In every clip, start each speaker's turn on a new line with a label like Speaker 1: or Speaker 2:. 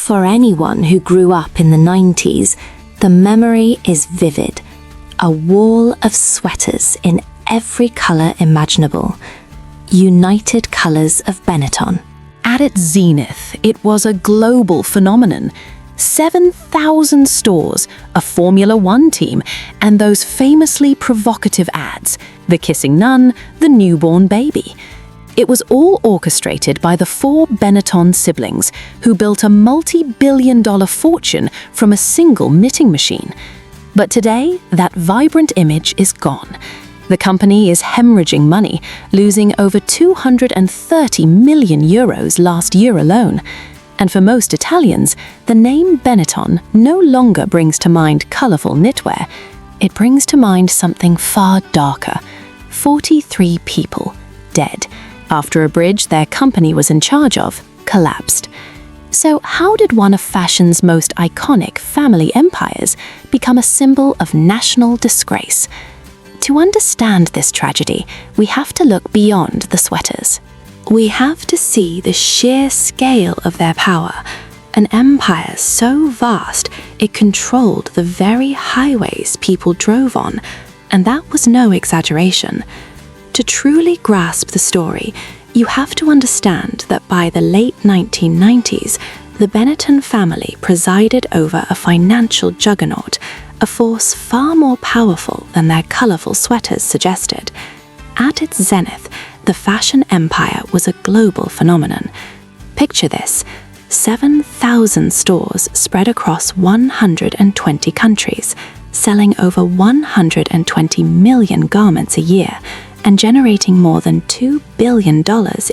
Speaker 1: For anyone who grew up in the 90s, the memory is vivid. A wall of sweaters in every color imaginable. United Colors of Benetton.
Speaker 2: At its zenith, it was a global phenomenon. 7,000 stores, a Formula One team, and those famously provocative ads, the kissing nun, the newborn baby. It was all orchestrated by the 4 Benetton siblings, who built a multi-billion-dollar fortune from a single knitting machine. But today, that vibrant image is gone. The company is hemorrhaging money, losing over 230 million euros last year alone. And for most Italians, the name Benetton no longer brings to mind colourful knitwear. It brings to mind something far darker. 43 people dead after a bridge their company was in charge of collapsed. So how did one of fashion's most iconic family empires become a symbol of national disgrace? To understand this tragedy, we have to look beyond the sweaters. We have to see the sheer scale of their power, an empire so vast it controlled the very highways people drove on, and that was no exaggeration. To truly grasp the story, you have to understand that by the late 1990s, the Benetton family presided over a financial juggernaut, a force far more powerful than their colourful sweaters suggested. At its zenith, the fashion empire was a global phenomenon. Picture this: 7,000 stores spread across 120 countries, selling over 120 million garments a year, and generating more than $2 billion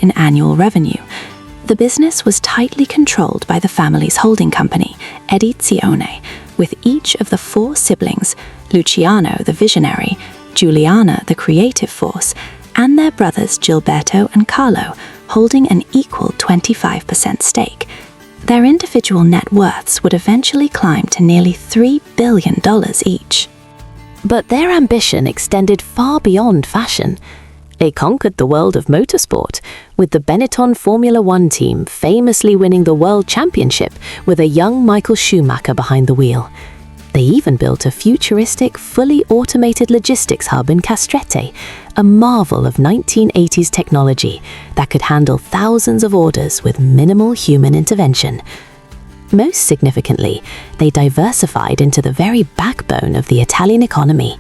Speaker 2: in annual revenue. The business was tightly controlled by the family's holding company, Edizione, with each of the 4 siblings, Luciano the visionary, Giuliana the creative force, and their brothers Gilberto and Carlo holding an equal 25% stake. Their individual net worths would eventually climb to nearly $3 billion each.
Speaker 1: But their ambition extended far beyond fashion. They conquered the world of motorsport, with the Benetton Formula One team famously winning the World Championship with a young Michael Schumacher behind the wheel. They even built a futuristic, fully automated logistics hub in Castrette, a marvel of 1980s technology that could handle thousands of orders with minimal human intervention. Most significantly, they diversified into the very backbone of the Italian economy.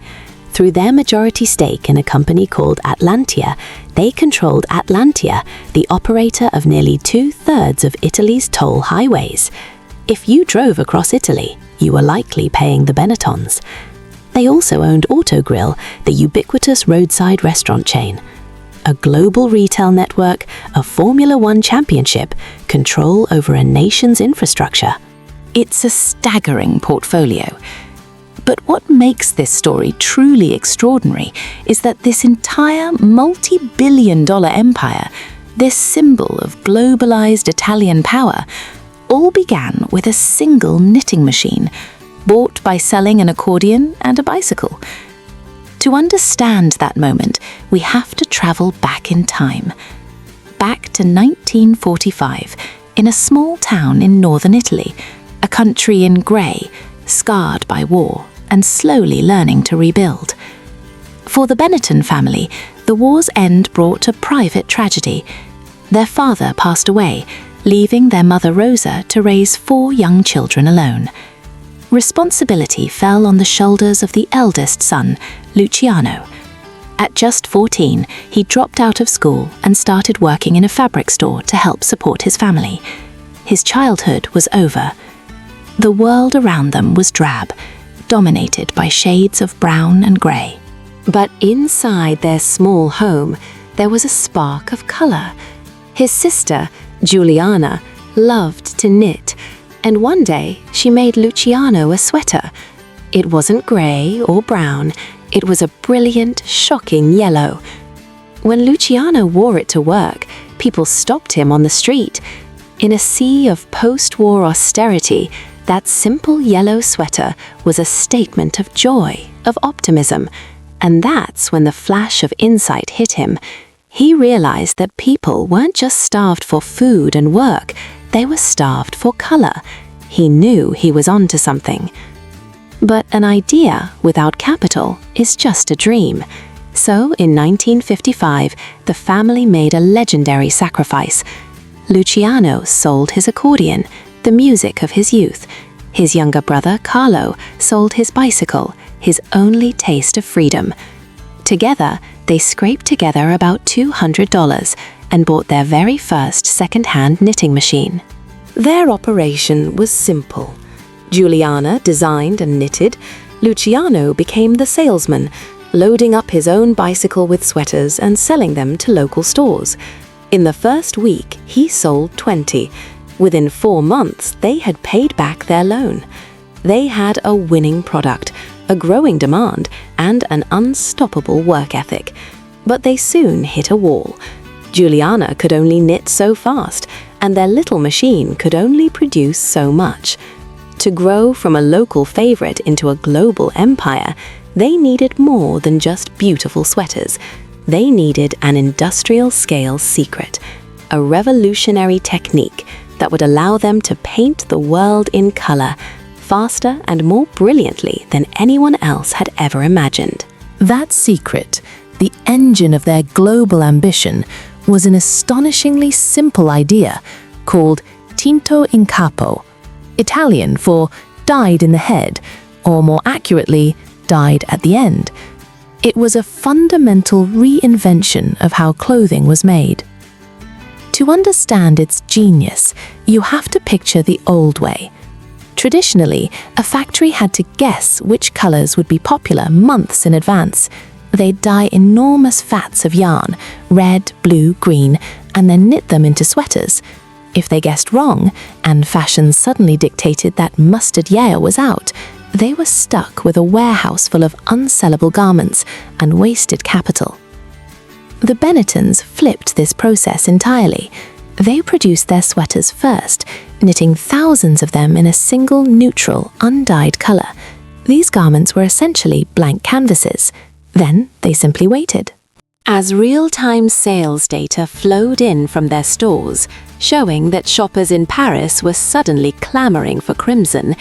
Speaker 1: Through their majority stake in a company called Atlantia, they controlled Atlantia, the operator of nearly 2/3 of Italy's toll highways. If you drove across Italy, you were likely paying the Benettons. They also owned Autogrill, the ubiquitous roadside restaurant chain. A global retail network, a Formula One championship, control over a nation's infrastructure. It's a staggering portfolio. But what makes this story truly extraordinary is that this entire multi-billion-dollar empire, this symbol of globalized Italian power, all began with a single knitting machine, bought by selling an accordion and a bicycle. To understand that moment, we have to travel back in time. Back to 1945, in a small town in northern Italy, a country in grey, scarred by war, and slowly learning to rebuild. For the Benetton family, the war's end brought a private tragedy. Their father passed away, leaving their mother Rosa to raise 4 young children alone. Responsibility fell on the shoulders of the eldest son, Luciano. At just 14, he dropped out of school and started working in a fabric store to help support his family. His childhood was over. The world around them was drab, dominated by shades of brown and grey. But inside their small home, there was a spark of colour. His sister, Giuliana, loved to knit, and one day she made Luciano a sweater. It wasn't grey or brown, it was a brilliant, shocking yellow. When Luciano wore it to work, people stopped him on the street. In a sea of post-war austerity, that simple yellow sweater was a statement of joy, of optimism. And that's when the flash of insight hit him. He realized that people weren't just starved for food and work, they were starved for color. he knew he was onto something. But an idea without capital is just a dream. So in 1955, the family made a legendary sacrifice. Luciano sold his accordion, the music of his youth. His younger brother, Carlo, sold his bicycle, his only taste of freedom. Together, they scraped together about $200 and bought their very first second-hand knitting machine. Their operation was simple. Giuliana designed and knitted. Luciano became the salesman, loading up his own bicycle with sweaters and selling them to local stores. In the first week, he sold 20. Within 4 months, they had paid back their loan. They had a winning product, a growing demand, and an unstoppable work ethic. But they soon hit a wall. Giuliana could only knit so fast, and their little machine could only produce so much. To grow from a local favorite into a global empire, they needed more than just beautiful sweaters. They needed an industrial-scale secret, a revolutionary technique that would allow them to paint the world in color, faster and more brilliantly than anyone else had ever imagined.
Speaker 2: That secret, the engine of their global ambition, was an astonishingly simple idea called Tinto in Capo, Italian for dyed in the head, or more accurately, dyed at the end. It was a fundamental reinvention of how clothing was made. To understand its genius, you have to picture the old way. Traditionally, a factory had to guess which colors would be popular months in advance. They'd dye enormous vats of yarn, red, blue, green, and then knit them into sweaters. If they guessed wrong, and fashion suddenly dictated that mustard yellow was out, they were stuck with a warehouse full of unsellable garments and wasted capital. The Benettons flipped this process entirely. They produced their sweaters first, knitting thousands of them in a single neutral, undyed color. These garments were essentially blank canvases. Then they simply waited. As real-time sales data flowed in from their stores, showing that shoppers in Paris were suddenly clamoring for crimson,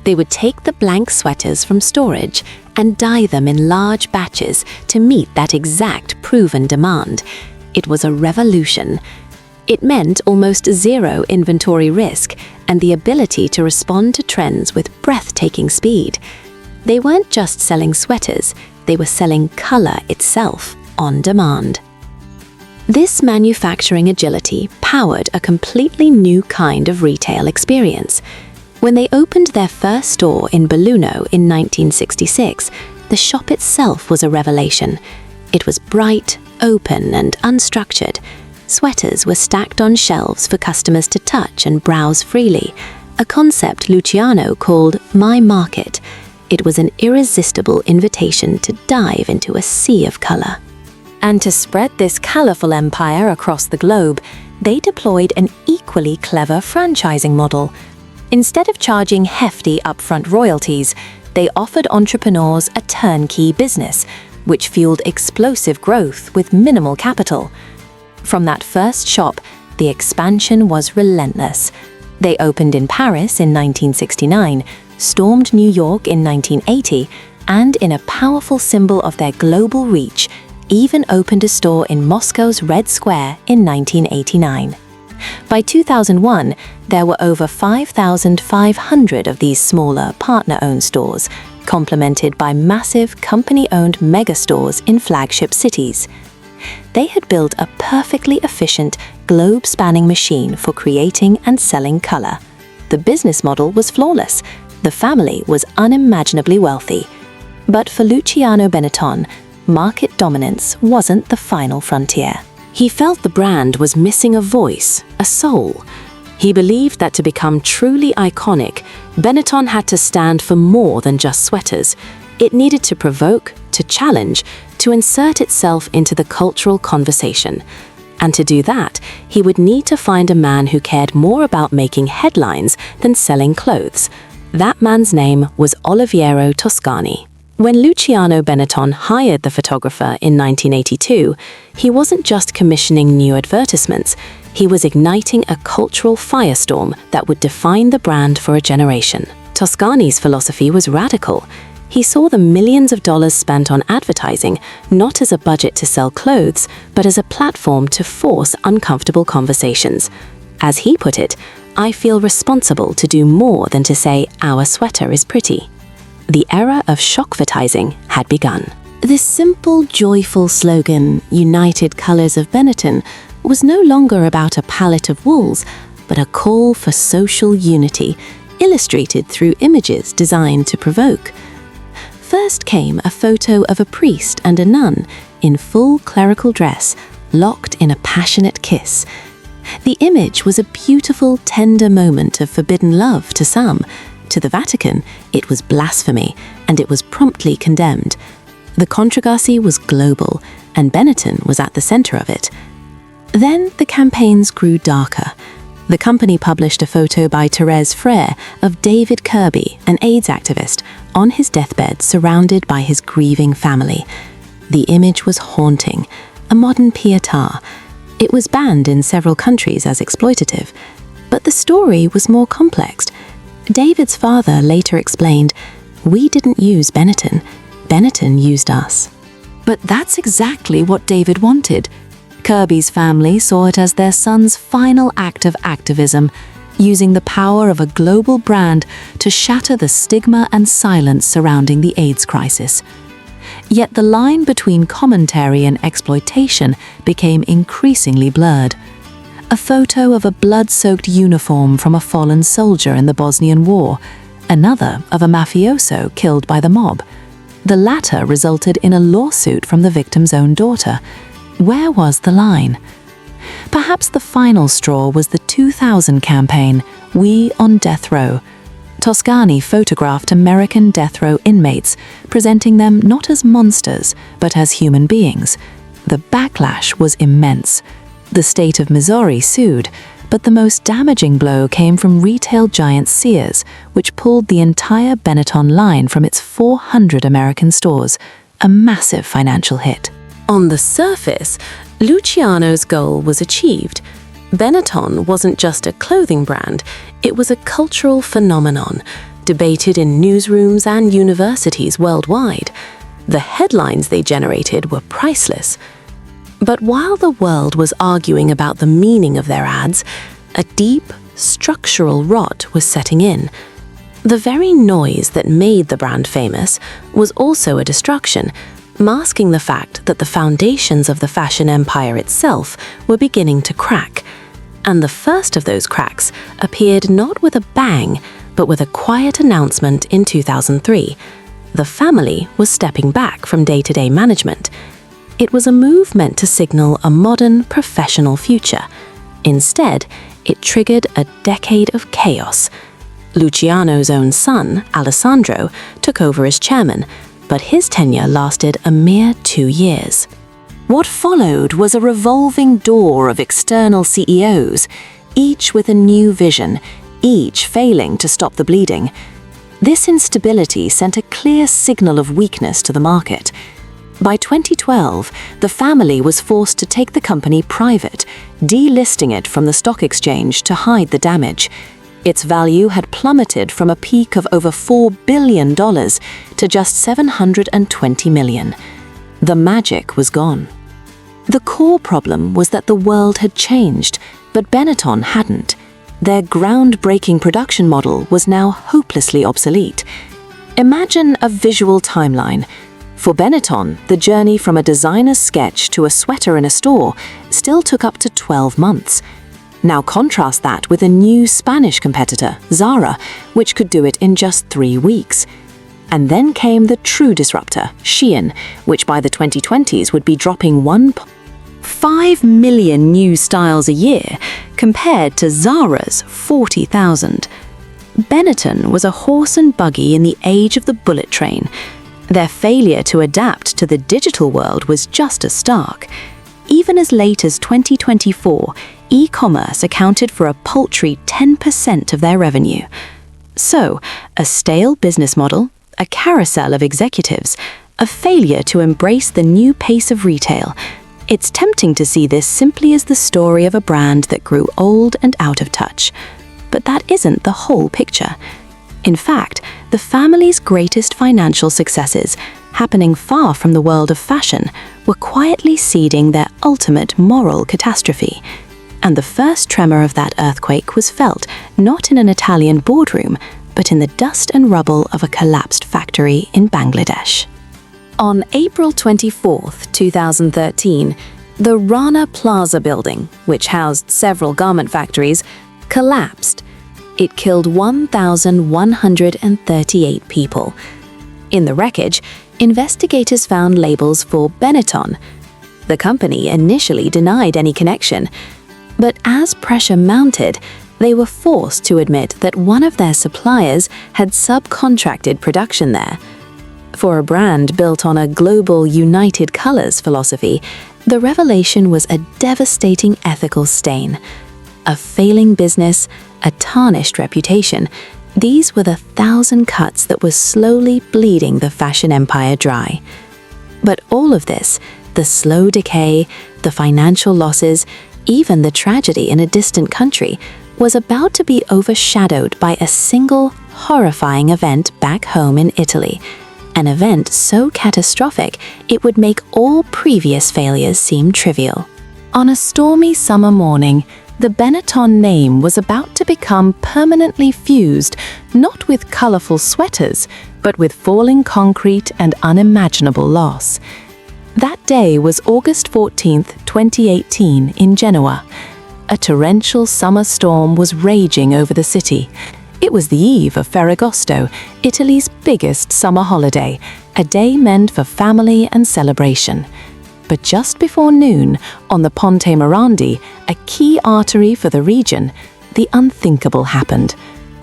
Speaker 2: they would take the blank sweaters from storage and dye them in large batches to meet that exact proven demand. It was a revolution. It meant almost zero inventory risk and the ability to respond to trends with breathtaking speed. They weren't just selling sweaters, they were selling color itself on demand. This manufacturing agility powered a completely new kind of retail experience. When they opened their first store in Belluno in 1966, the shop itself was a revelation. It was bright, open, and unstructured. Sweaters were stacked on shelves for customers to touch and browse freely, a concept Luciano called "my market." It was an irresistible invitation to dive into a sea of color. And to spread this colorful empire across the globe, they deployed an equally clever franchising model. Instead of charging hefty upfront royalties, they offered entrepreneurs a turnkey business, which fueled explosive growth with minimal capital. From that first shop, the expansion was relentless. They opened in Paris in 1969, stormed New York in 1980, and in a powerful symbol of their global reach, even opened a store in Moscow's Red Square in 1989. By 2001, there were over 5,500 of these smaller, partner-owned stores, complemented by massive company-owned megastores in flagship cities. They had built a perfectly efficient, globe-spanning machine for creating and selling color. The business model was flawless. The family was unimaginably wealthy. But for Luciano Benetton, market dominance wasn't the final frontier. He felt the brand was missing a voice, a soul. He believed that to become truly iconic, Benetton had to stand for more than just sweaters. It needed to provoke, to challenge, to insert itself into the cultural conversation. And to do that, he would need to find a man who cared more about making headlines than selling clothes. That man's name was Oliviero Toscani. When Luciano Benetton hired the photographer in 1982, he wasn't just commissioning new advertisements,
Speaker 1: He was igniting a cultural firestorm that would define the brand for a generation. Toscani's philosophy was radical. He saw the millions of dollars spent on advertising not as a budget to sell clothes, but as a platform to force uncomfortable conversations. As he put it, "I feel responsible to do more than to say our sweater is pretty." The era of shockvertising had begun. This simple, joyful slogan, United Colors of Benetton, was no longer about a palette of wools, but a call for social unity, illustrated through images designed to provoke. First came a photo of a priest and a nun in full clerical dress, locked in a passionate kiss. The image was a beautiful, tender moment of forbidden love to some. To the Vatican, it was blasphemy, and it was promptly condemned. The controversy was global, and Benetton was at the center of it. Then the campaigns grew darker. The company published a photo by Thérèse Frère of David Kirby, an AIDS activist, on his deathbed surrounded by his grieving family. The image was haunting, a modern pietà. It was banned in several countries as exploitative, but the story was more complex. David's father later explained, "We didn't use Benetton. Benetton used us."
Speaker 2: But that's exactly what David wanted. Kirby's family saw it as their son's final act of activism, using the power of a global brand to shatter the stigma and silence surrounding the AIDS crisis. Yet the line between commentary and exploitation became increasingly blurred. A photo of a blood-soaked uniform from a fallen soldier in the Bosnian War, another of a mafioso killed by the mob. The latter resulted in a lawsuit from the victim's own daughter. Where was the line? Perhaps the final straw was the 2000 campaign, We on Death Row. Toscani photographed American death row inmates, presenting them not as monsters, but as human beings. The backlash was immense. The state of Missouri sued, but the most damaging blow came from retail giant Sears, which pulled the entire Benetton line from its 400 American stores, a massive financial hit.
Speaker 1: On the surface, Luciano's goal was achieved. Benetton wasn't just a clothing brand, it was a cultural phenomenon, debated in newsrooms and universities worldwide. The headlines they generated were priceless. But while the world was arguing about the meaning of their ads, a deep, structural rot was setting in. The very noise that made the brand famous was also a distraction, masking the fact that the foundations of the fashion empire itself were beginning to crack. And the first of those cracks appeared not with a bang, but with a quiet announcement in 2003. The family was stepping back from day-to-day management. It was a move meant to signal a modern, professional future. Instead, it triggered a decade of chaos. Luciano's own son, Alessandro, took over as chairman, but his tenure lasted a mere 2 years. What followed was a revolving door of external CEOs, each with a new vision, each failing to stop the bleeding. This instability sent a clear signal of weakness to the market. By 2012, the family was forced to take the company private, delisting it from the stock exchange to hide the damage. Its value had plummeted from a peak of over $4 billion to just $720 million. The magic was gone. The core problem was that the world had changed, but Benetton hadn't. Their groundbreaking production model was now hopelessly obsolete. Imagine a visual timeline. For Benetton, the journey from a designer's sketch to a sweater in a store still took up to 12 months. Now contrast that with a new Spanish competitor, Zara, which could do it in just 3 weeks. And then came the true disruptor, Shein, which by the 2020s would be dropping 1.5 million new styles a year, compared to Zara's 40,000. Benetton was a horse and buggy in the age of the bullet train. Their failure to adapt to the digital world was just as stark. Even as late as 2024, e-commerce accounted for a paltry 10% of their revenue. So, a stale business model, a carousel of executives, a failure to embrace the new pace of retail.
Speaker 2: It's tempting to see this simply as the story of a brand that grew old and out of touch. But that isn't the whole picture. In fact, the family's greatest financial successes, happening far from the world of fashion, were quietly seeding their ultimate moral catastrophe. And the first tremor of that earthquake was felt not in an Italian boardroom, but in the dust and rubble of a collapsed factory in Bangladesh. On April 24, 2013, the Rana Plaza building, which housed several garment factories, collapsed. It killed 1,138 people. In the wreckage, investigators found labels for Benetton. The company initially denied any connection, but as pressure mounted, they were forced to admit that one of their suppliers had subcontracted production there. For a brand built on a global United Colors philosophy, the revelation was a devastating ethical stain. A failing business, a tarnished reputation, these were the 1,000 cuts that were slowly bleeding the fashion empire dry. But all of this, the slow decay, the financial losses, even the tragedy in a distant country, was about to be overshadowed by a single, horrifying event back home in Italy. An event so catastrophic it would make all previous failures seem trivial. On a stormy summer morning, the Benetton name was about to become permanently fused, not with colorful sweaters, but with falling concrete and unimaginable loss. That day was August 14, 2018, in Genoa. A torrential summer storm was raging over the city. It was the eve of Ferragosto, Italy's biggest summer holiday, a day meant for family and celebration. But just before noon, on the Ponte Morandi, a key artery for the region, the unthinkable happened.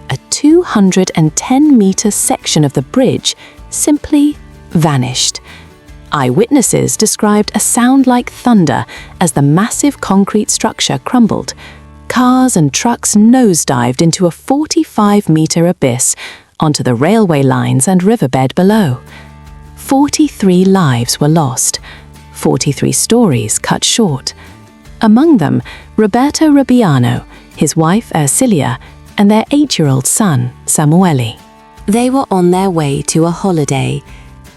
Speaker 2: A 210-meter section of the bridge simply vanished. Eyewitnesses described a sound like thunder as the massive concrete structure crumbled. Cars and trucks nosedived into a 45-meter abyss onto the railway lines and riverbed below. 43 lives were lost, 43 stories cut short. Among them, Roberto Rubbiano, his wife Ercilia, and their 8-year-old son, Samuele. They were on their way to a holiday.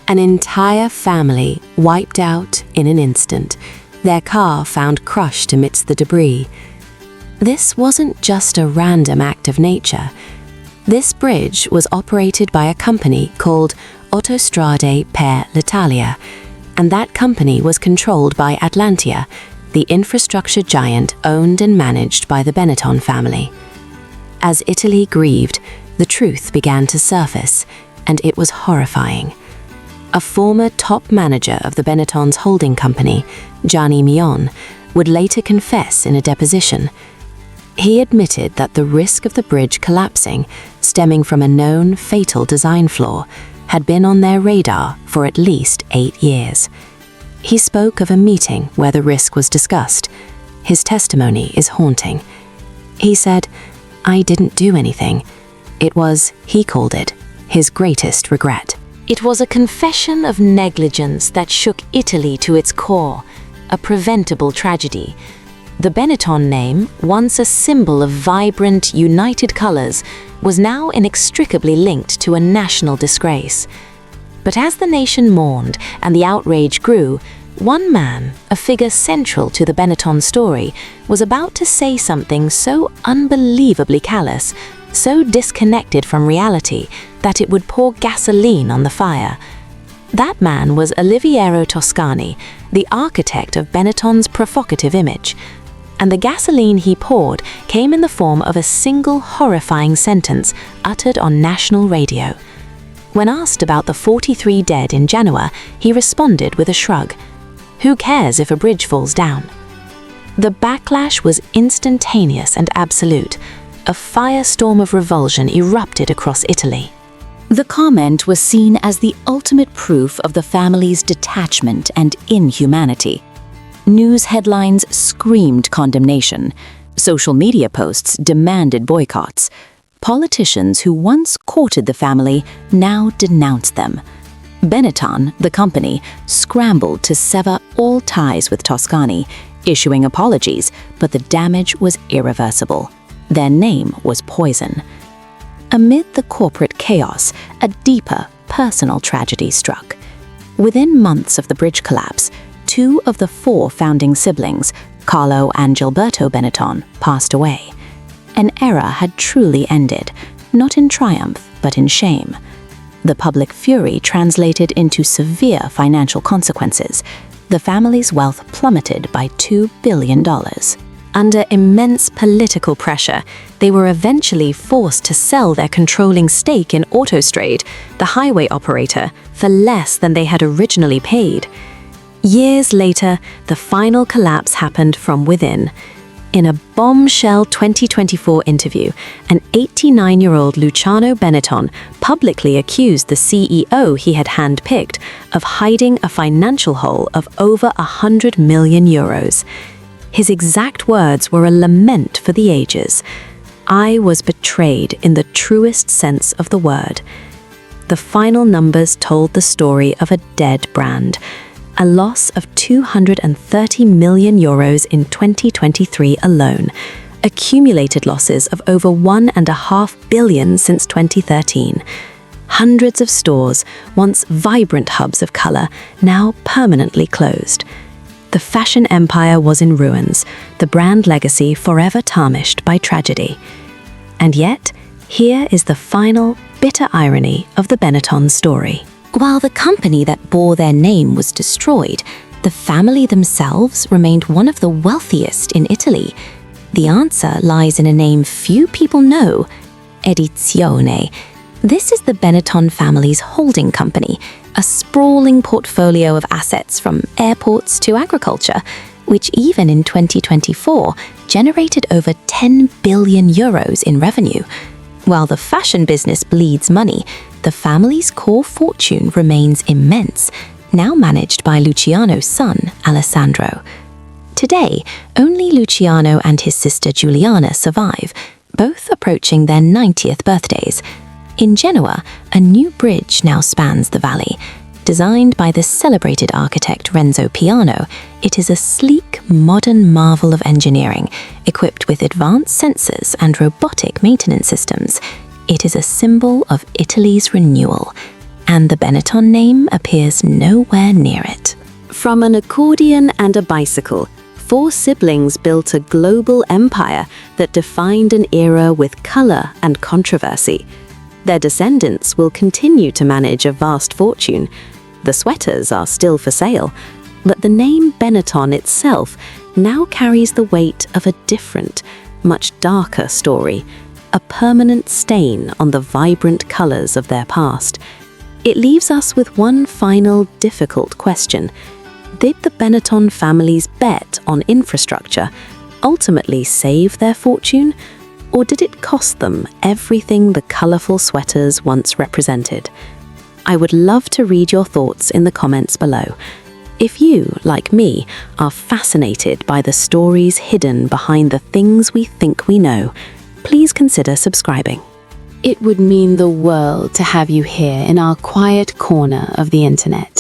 Speaker 2: An entire family wiped out in an instant, their car found crushed amidst the debris. This wasn't just a random act of nature. This bridge was operated by a company called Autostrade per l'Italia, and that company was controlled by Atlantia, the infrastructure giant owned and managed by the Benetton family. As Italy grieved, the truth began to surface, and it was horrifying. A former top manager of the Benetton's holding company, Gianni Mion, would later confess in a deposition. He admitted that the risk of the bridge collapsing, stemming from a known fatal design flaw, had been on their radar for at least 8 years. He spoke of a meeting where the risk was discussed. His testimony is haunting. He said, "I didn't do anything. It was, he called it, his greatest regret." It was a confession of negligence that shook Italy to its core, a preventable tragedy. The Benetton name, once a symbol of vibrant, united colors, was now inextricably linked to a national disgrace. But as the nation mourned and the outrage grew, one man, a figure central to the Benetton story, was about to say something so unbelievably callous, so disconnected from reality, that it would pour gasoline on the fire. That man was Oliviero Toscani, the architect of Benetton's provocative image. And the gasoline he poured came in the form of a single horrifying sentence uttered on national radio. When asked about the 43 dead in Genoa, he responded with a shrug. Who cares if a bridge falls down? The backlash was instantaneous and absolute. A firestorm of revulsion erupted across Italy. The comment was seen as the ultimate proof of the family's detachment and inhumanity. News headlines screamed condemnation. Social media posts demanded boycotts. Politicians who once courted the family now denounced them. Benetton, the company, scrambled to sever all ties with Toscani, issuing apologies, but the damage was irreversible. Their name was poison. Amid the corporate chaos, a deeper, personal tragedy struck. Within months of the bridge collapse, 2 of the 4 founding siblings, Carlo and Gilberto Benetton, passed away. An era had truly ended, not in triumph, but in shame. The public fury translated into severe financial consequences. The family's wealth plummeted by $2 billion. Under immense political pressure, they were eventually forced to sell their controlling stake in Autostrade, the highway operator, for less than they had originally paid. Years later, the final collapse happened from within. In a bombshell 2024 interview, an 89-year-old Luciano Benetton publicly accused the CEO he had handpicked of hiding a financial hole of over 100 million euros. His exact words were a lament for the ages. "I was betrayed in the truest sense of the word." The final numbers told the story of a dead brand, a loss of 230 million euros in 2023 alone, accumulated losses of over 1.5 billion since 2013. Hundreds of stores, once vibrant hubs of color, now permanently closed. The fashion empire was in ruins, the brand legacy forever tarnished by tragedy. And yet, here is the final, bitter irony of the Benetton story. While the company that bore their name was destroyed, the family themselves remained one of the wealthiest in Italy. The answer lies in a name few people know: Edizione. This is the Benetton family's holding company, a sprawling portfolio of assets from airports to agriculture, which even in 2024 generated over 10 billion euros in revenue. While the fashion business bleeds money, the family's core fortune remains immense, now managed by Luciano's son, Alessandro. Today, only Luciano and his sister Giuliana survive, both approaching their 90th birthdays. In Genoa, a new bridge now spans the valley. Designed by the celebrated architect Renzo Piano, it is a sleek, modern marvel of engineering, equipped with advanced sensors and robotic maintenance systems. It is a symbol of Italy's renewal, and the Benetton name appears nowhere near it. From an accordion and a bicycle, 4 siblings built a global empire that defined an era with color and controversy. Their descendants will continue to manage a vast fortune. The sweaters are still for sale, but the name Benetton itself now carries the weight of a different, much darker story, a permanent stain on the vibrant colors of their past. It leaves us with one final difficult question. Did the Benetton family's bet on infrastructure ultimately save their fortune, or did it cost them everything the colorful sweaters once represented? I would love to read your thoughts in the comments below. If you, like me, are fascinated by the stories hidden behind the things we think we know, please consider subscribing. It would mean the world to have you here in our quiet corner of the internet.